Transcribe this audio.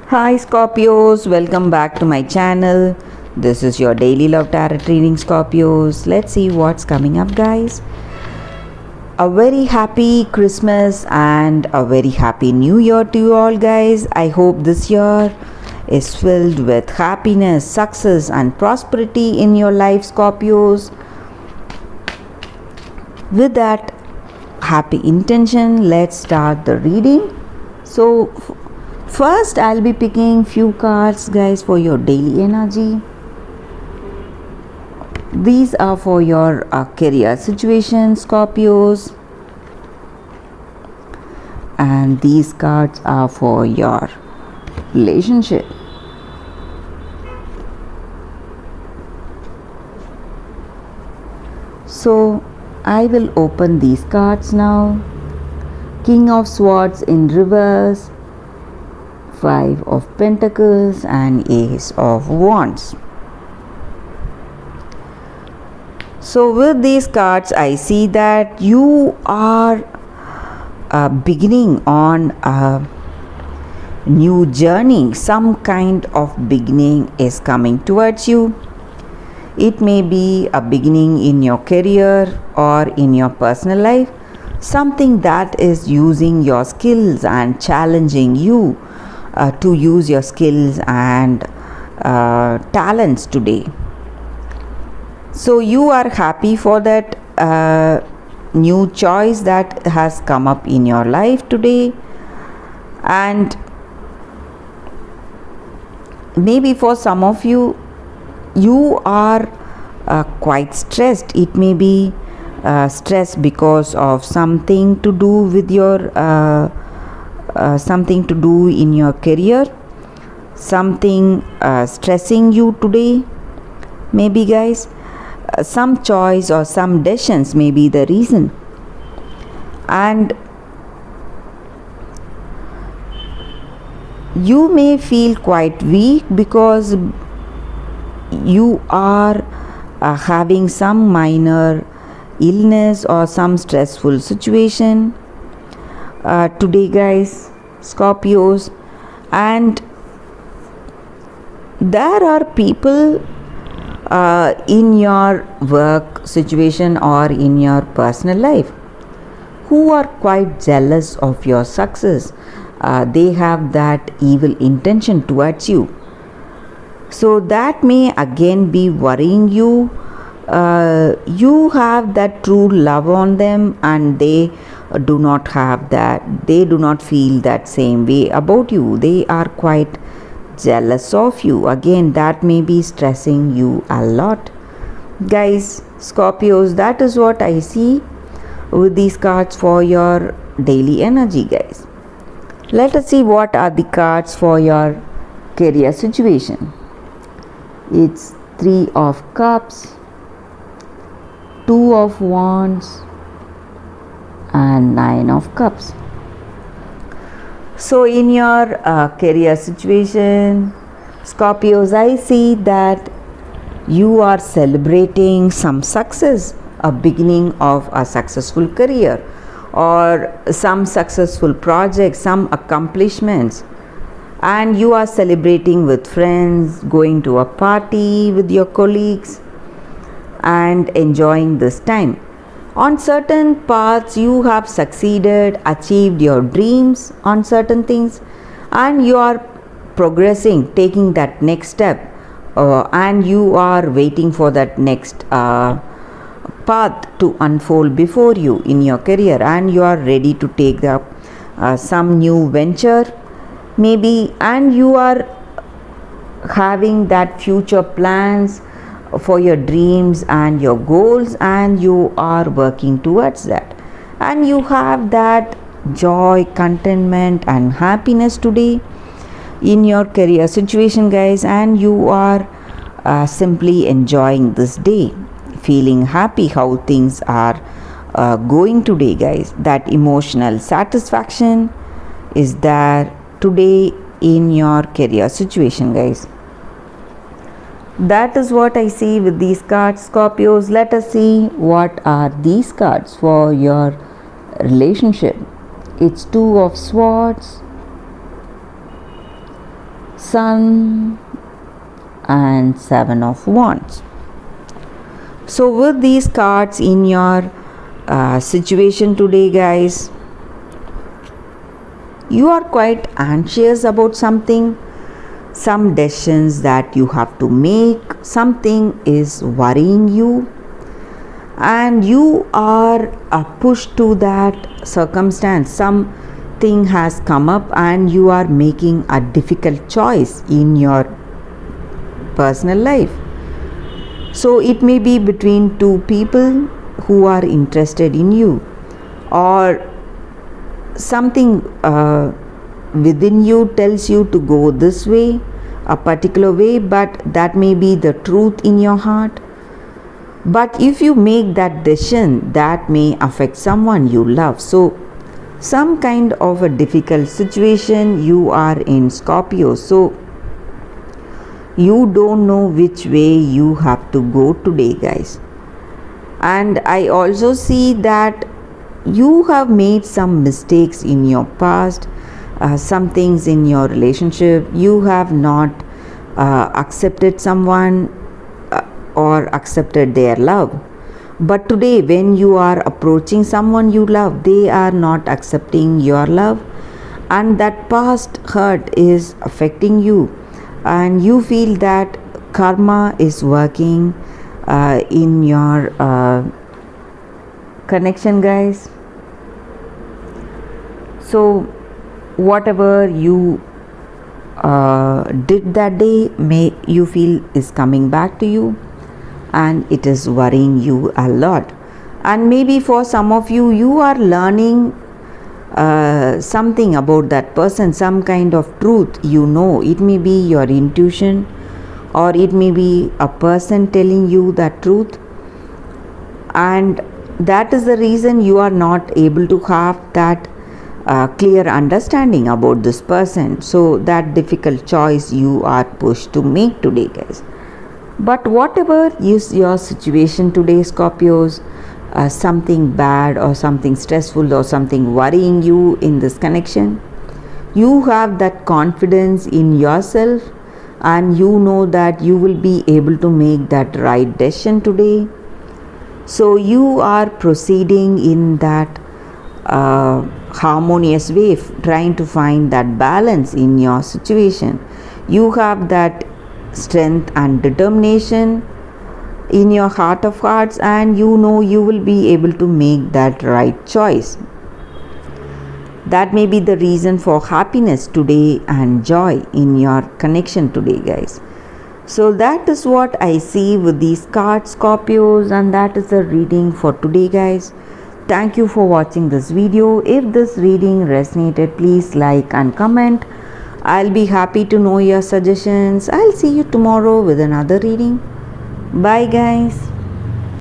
Hi Scorpios, welcome back to my channel. This is your daily love tarot reading, Scorpios. Let's see what's coming up, guys. A very happy Christmas and a very happy New Year to you all, guys. I hope this year is filled with happiness, success and prosperity in your life, Scorpios. With that happy intention, let's start the reading. So first I'll be picking few cards, guys, for your daily energy. These are for your career situation, Scorpios, and these cards are for your relationship. So I will open these cards now. King of Swords in reverse, Five of Pentacles and Ace of Wands. So with these cards I see that you are beginning on a new journey. Some kind of beginning is coming towards you. It may be a beginning in your career or in your personal life. Something that is using your skills and challenging you to use your skills and talents today. So you are happy for that new choice that has come up in your life today, and maybe for some of you, you are quite stressed. It may be stress because of something to do with your something to do in your career, something stressing you today, maybe, guys. Some choice or some decisions may be the reason, and you may feel quite weak because you are having some minor illness or some stressful situation today, guys, Scorpios. And there are people in your work situation or in your personal life who are quite jealous of your success. They have that evil intention towards you. So that may again be worrying you. You have that true love on them and they do not have that. They do not feel that same way about you. They are quite jealous of you. Again, that may be stressing you a lot, guys, Scorpios. That is what I see with these cards for your daily energy, guys. Let us see what are the cards for your career situation. It's Three of Cups, Two of Wands and Nine of Cups. So in your career situation, Scorpios, I see that you are celebrating some success, a beginning of a successful career or some successful project, some accomplishments, and you are celebrating with friends, going to a party with your colleagues and enjoying this time. On certain paths you have succeeded, achieved your dreams on certain things, and you are progressing, taking that next step, and you are waiting for that next path to unfold before you in your career, and you are ready to take up some new venture maybe, and you are having that future plans for your dreams and your goals, and you are working towards that, and you have that joy, contentment and happiness today in your career situation, guys, and you are simply enjoying this day, feeling happy how things are going today, guys. That emotional satisfaction is there today in your career situation, guys. That is what I see with these cards, Scorpios. Let us see what are these cards for your relationship. It's Two of Swords, Sun, and Seven of Wands. So with these cards in your situation today, guys, you are quite anxious about something, some decisions that you have to make, something is worrying you, and you are pushed to that circumstance. Something has come up and you are making a difficult choice in your personal life. So it may be between two people who are interested in you, or something within you tells you to go this way, a particular way, but that may be the truth in your heart. But if you make that decision, that may affect someone you love. So some kind of a difficult situation you are in, Scorpio. So you don't know which way you have to go today, guys. And I also see that you have made some mistakes in your past, some things in your relationship. You have not accepted someone or accepted their love. But today, when you are approaching someone you love, they are not accepting your love, and that past hurt is affecting you, and you feel that karma is working in your connection, guys. So whatever you did that day, may you feel is coming back to you, and it is worrying you a lot. And maybe for some of you, you are learning something about that person, some kind of truth. It may be your intuition, or it may be a person telling you that truth, and that is the reason you are not able to have that clear understanding about this person. So that difficult choice you are pushed to make today, guys. But whatever is your situation today, Scorpios, something bad or something stressful or something worrying you in this connection, you have that confidence in yourself, and you know that you will be able to make that right decision today. So you are proceeding in that harmonious way, trying to find that balance in your situation. You have that strength and determination in your heart of hearts, and you know you will be able to make that right choice. That may be the reason for happiness today and joy in your connection today, guys. So that is what I see with these cards, Scorpios, and that is the reading for today, guys. Thank you for watching this video. If this reading resonated, please like and comment. I'll be happy to know your suggestions. I'll see you tomorrow with another reading. Bye, guys.